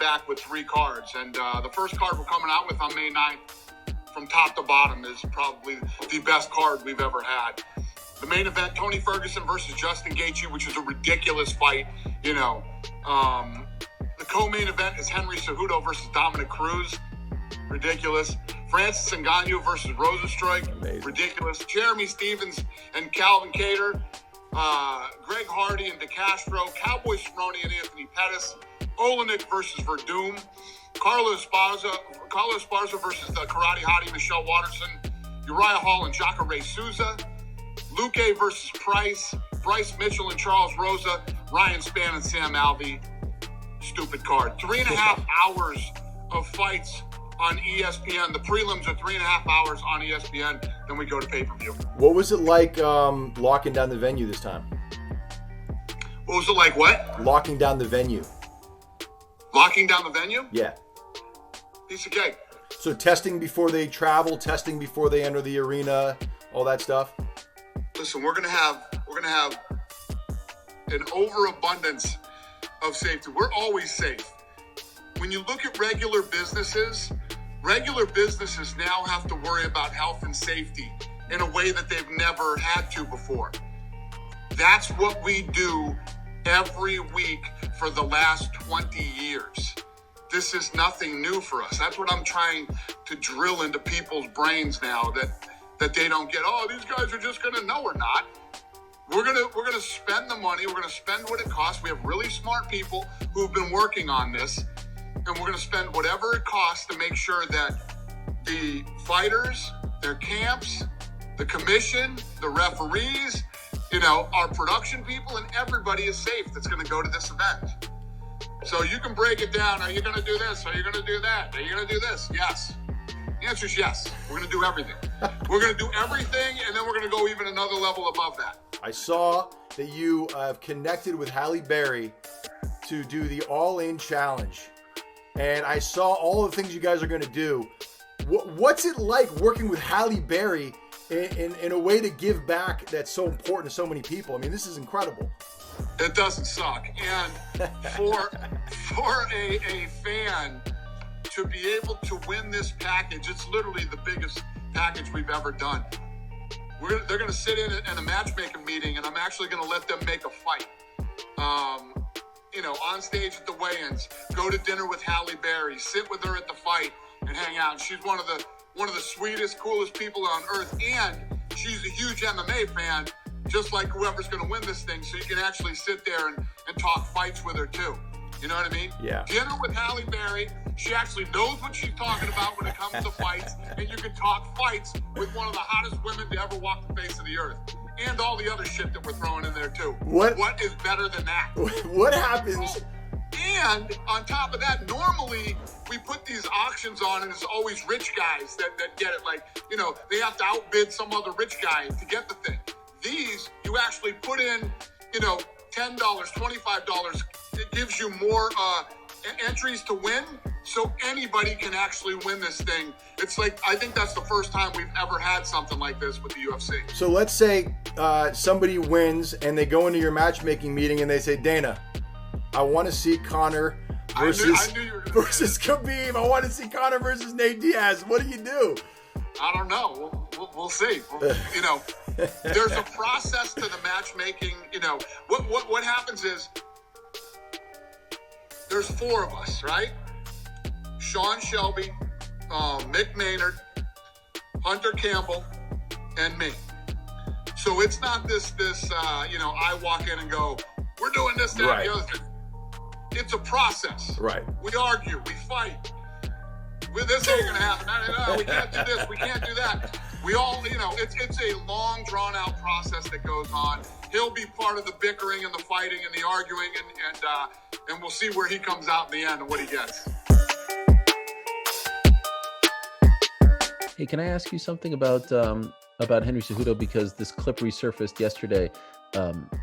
back with 3 cards. And the first card we're coming out with on May 9th, from top to bottom, is probably the best card we've ever had. The main event, Tony Ferguson versus Justin Gaethje, which is a ridiculous fight. The co-main event is Henry Cejudo versus Dominic Cruz. Ridiculous. Francis Ngannou versus Rosenstruik. Ridiculous. Jeremy Stevens and Calvin Kattar. Greg Hardy and DeCastro. Cowboy Cerrone and Anthony Pettis. Olenek versus Verdum. Carlos Esparza versus the Karate Hottie Michelle Watterson. Uriah Hall and Jacare Souza. Luque versus Price. Bryce Mitchell and Charles Rosa. Ryan Spann and Sam Alvey. Stupid card. 3.5 hours of fights on ESPN. The prelims are 3.5 hours on ESPN. Then we go to pay-per-view. What was it like locking down the venue this time? What was it like what? Locking down the venue. Locking down the venue? Yeah. Piece of cake. So testing before they travel, testing before they enter the arena, all that stuff? Listen, we're gonna have an overabundance of safety. We're always safe. When you look at regular businesses now have to worry about health and safety in a way that they've never had to before. That's what we do every week for the last 20 years. This is nothing new for us. That's what I'm trying to drill into people's brains now, that they don't get, oh, these guys are just gonna know or not. We're gonna spend the money. We're gonna spend what it costs. We have really smart people who've been working on this, and we're gonna spend whatever it costs to make sure that the fighters, their camps, the commission, the referees, our production people, and everybody is safe that's gonna go to this event. So you can break it down. Are you gonna do this? Are you gonna do that? Are you gonna do this? Yes. The answer is yes. We're gonna do everything. We're gonna do everything, and then we're gonna go even another level above that. I saw that you have connected with Halle Berry to do the All In Challenge. And I saw all the things you guys are going to do. What's it like working with Halle Berry in a way to give back that's so important to so many people? I mean, this is incredible. It doesn't suck. And for a fan to be able to win this package, it's literally the biggest package we've ever done. They're going to sit in a matchmaking meeting, and I'm actually going to let them make a fight. On stage at the weigh-ins, go to dinner with Halle Berry, sit with her at the fight, and hang out. She's one of the sweetest, coolest people on earth, and she's a huge MMA fan, just like whoever's going to win this thing. So you can actually sit there and talk fights with her too. You know what I mean? Yeah. Dinner with Halle Berry. She actually knows what she's talking about when it comes to fights, and you can talk fights with one of the hottest women to ever walk the face of the earth, and all the other shit that we're throwing in there too. What is better than that? What happens? And on top of that, normally we put these auctions on, and it's always rich guys that get it. Like, they have to outbid some other rich guy to get the thing. These, you actually put in, $10, $25. It gives you more entries to win, so anybody can actually win this thing. It's like, I think that's the first time we've ever had something like this with the UFC. So let's say somebody wins and they go into your matchmaking meeting and they say, Dana, I want to see Conor versus Khabib. I want to see Conor versus Nate Diaz. What do you do? I don't know. We'll see. There's a process to the matchmaking. What happens is, there's 4 of us, right? Sean Shelby, Mick Maynard, Hunter Campbell, and me. So it's not this I walk in and go, we're doing this, that, right. and the other thing. It's a process. Right. We argue, we fight. This ain't gonna happen. No, we can't do this, we can't do that. We all, it's a long, drawn-out process that goes on. He'll be part of the bickering and the fighting and the arguing, and we'll see where he comes out in the end and what he gets. Hey, can I ask you something about Henry Cejudo, because this clip resurfaced yesterday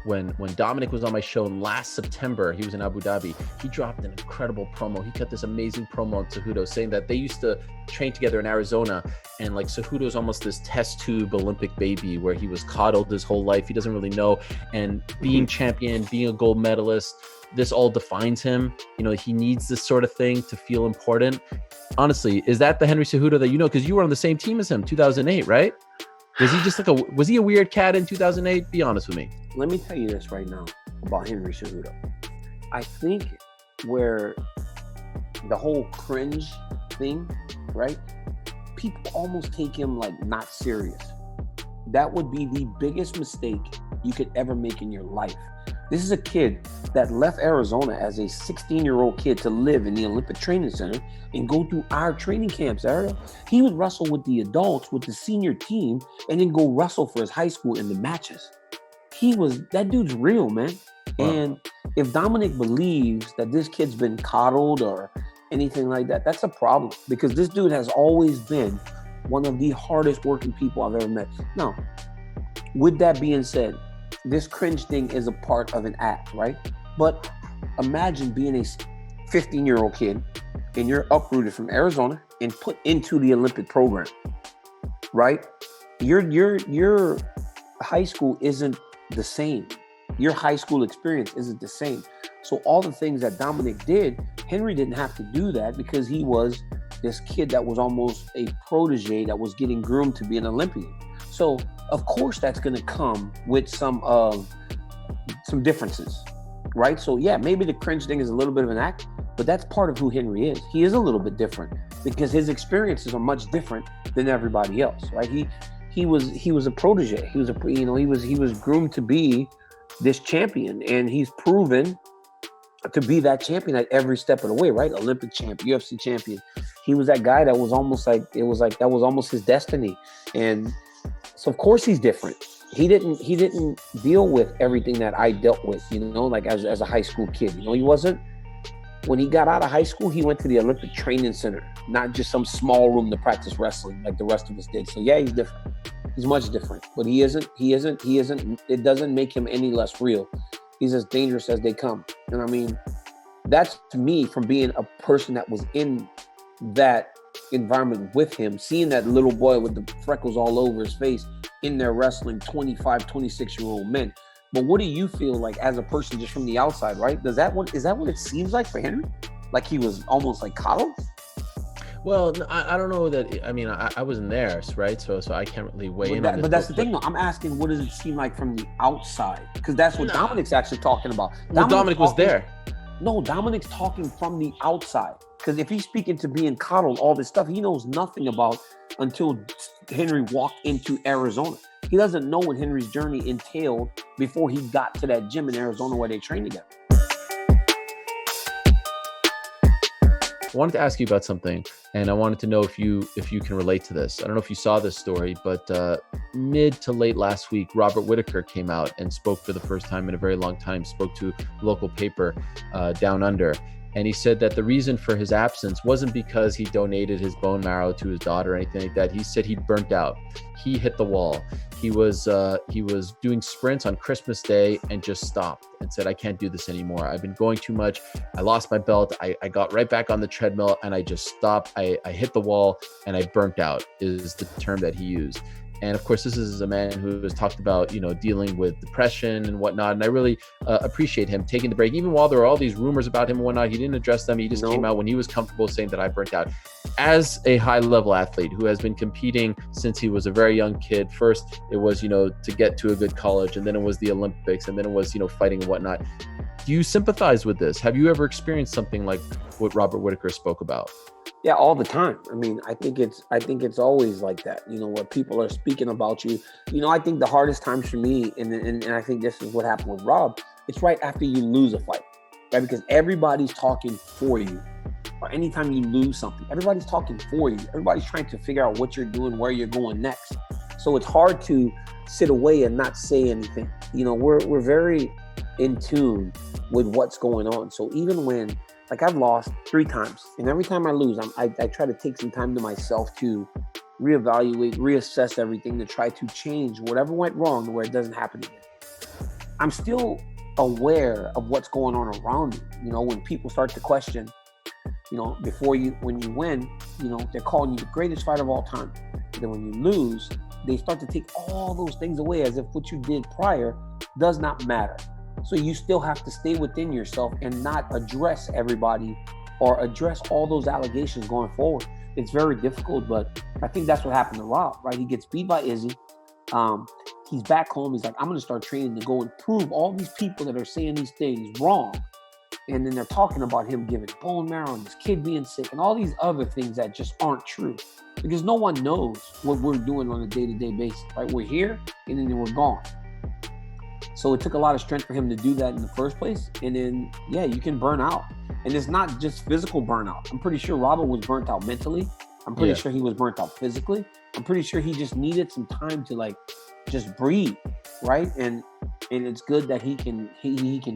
when Dominic was on my show last September, he was in Abu Dhabi. He dropped an incredible promo. He cut this amazing promo on Cejudo saying that they used to train together in Arizona, and like Cejudo's almost this test tube Olympic baby where he was coddled his whole life. He doesn't really know, and being champion, being a gold medalist, this all defines him. You know, he needs this sort of thing to feel important. Honestly, is that the Henry Cejudo that you know? Because you were on the same team as him, 2008, right? Was he just like was he a weird cat in 2008? Be honest with me. Let me tell you this right now about Henry Cejudo. I think where the whole cringe thing, right? People almost take him like not serious. That would be the biggest mistake you could ever make in your life. This is a kid that left Arizona as a 16-year-old kid to live in the Olympic Training Center and go through our training camps, Ariel. He would wrestle with the adults, with the senior team, and then go wrestle for his high school in the matches. That dude's real, man. Wow. And if Dominic believes that this kid's been coddled or anything like that, that's a problem, because this dude has always been one of the hardest working people I've ever met. Now, with that being said, this cringe thing is a part of an act, right? But imagine being a 15-year-old kid and you're uprooted from Arizona and put into the Olympic program, right? Your high school isn't the same. Your high school experience isn't the same. So all the things that Dominic did, Henry didn't have to do that because he was this kid that was almost a protege that was getting groomed to be an Olympian. So of course that's going to come with some differences, right? So yeah, maybe the cringe thing is a little bit of an act, but that's part of who Henry is. He is a little bit different because his experiences are much different than everybody else, right? He was a protege. He was groomed to be this champion, and he's proven to be that champion at every step of the way, right? Olympic champion, UFC champion. He was that guy that was almost like that was almost his destiny. And so of course he's different. He didn't deal with everything that I dealt with, like as a high school kid. He wasn't. When he got out of high school, he went to the Olympic Training Center, not just some small room to practice wrestling like the rest of us did. So yeah, he's different. He's much different, but he isn't. It doesn't make him any less real. He's as dangerous as they come. And I mean, that's to me, from being a person that was in that environment with him, seeing that little boy with the freckles all over his face in there wrestling 25, 26-year-old men. But what do you feel like as a person just from the outside, right? Is that what it seems like for Henry? Like he was almost like coddled? Well, I don't know that. I mean, I wasn't there, right? So I can't really weigh in on this. But that's the thing, though. I'm asking, what does it seem like from the outside? Because that's what Dominic's actually talking about. Well, Dominic was there. No, Dominic's talking from the outside. Because if he's speaking to being coddled, all this stuff, he knows nothing about until Henry walked into Arizona. He doesn't know what Henry's journey entailed before he got to that gym in Arizona where they train together. I wanted to ask you about something, and I wanted to know if you can relate to this. I don't know if you saw this story, but mid to late last week, Robert Whittaker came out and spoke for the first time in a very long time, spoke to a local paper down under. And he said that the reason for his absence wasn't because he donated his bone marrow to his daughter or anything like that. He said he'd burnt out. He hit the wall. He was doing sprints on Christmas Day and just stopped and said, I can't do this anymore. I've been going too much. I lost my belt. I got right back on the treadmill and I just stopped. I hit the wall and I burnt out is the term that he used. And of course, this is a man who has talked about, dealing with depression and whatnot. And I really appreciate him taking the break. Even while there were all these rumors about him and whatnot, he didn't address them. He just came out when he was comfortable saying that I burnt out. As a high-level athlete who has been competing since he was a very young kid, first it was, to get to a good college, and then it was the Olympics, and then it was, fighting and whatnot. Do you sympathize with this? Have you ever experienced something like what Robert Whittaker spoke about? Yeah, all the time. I mean, I think it's always like that, where people are speaking about you. I think the hardest times for me, and I think this is what happened with Rob, it's right after you lose a fight, right? Because everybody's talking for you. Or anytime you lose something, everybody's talking for you. Everybody's trying to figure out what you're doing, where you're going next. So it's hard to sit away and not say anything. We're very in tune with what's going on. So even when, like, I've lost 3 times, and every time I lose, I try to take some time to myself to reevaluate, reassess everything, to try to change whatever went wrong to where it doesn't happen again. I'm still aware of what's going on around you. You know, when people start to question, you know, when you win, you know, they're calling you the greatest fighter of all time. But then when you lose, they start to take all those things away as if what you did prior does not matter. So you still have to stay within yourself and not address everybody or address all those allegations going forward. It's very difficult, but I think that's what happened to Rob, right? He gets beat by Izzy. He's back home. He's like, I'm going to start training to go and prove all these people that are saying these things wrong. And then they're talking about him giving bone marrow and his kid being sick and all these other things that just aren't true. Because no one knows what we're doing on a day-to-day basis, right? We're here and then we're gone. So it took a lot of strength for him to do that in the first place. And then, yeah, you can burn out. And it's not just physical burnout. I'm pretty sure Robert was burnt out mentally. I'm pretty sure he was burnt out physically. I'm pretty sure he just needed some time to like just breathe, right? And it's good that he can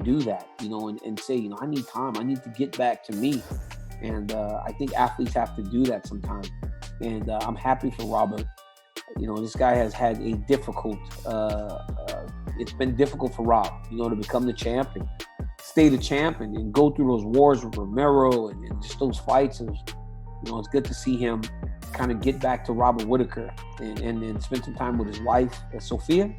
do that, you know, and say, you know, I need time. I need to get back to me. And I think athletes have to do that sometimes. And I'm happy for Robert. You know, this guy has had a difficult, it's been difficult for Rob, you know, to become the champ and stay the champ and go through those wars with Romero and just those fights. And, you know, it's good to see him kind of get back to Robert Whittaker and spend some time with his wife, Sophia.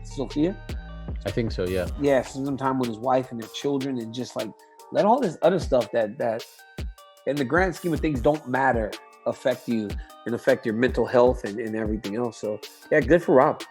I think so, yeah. Yeah, spend some time with his wife and their children and just like let all this other stuff that in the grand scheme of things don't matter affect you and affect your mental health and everything else. So, yeah, good for Rob.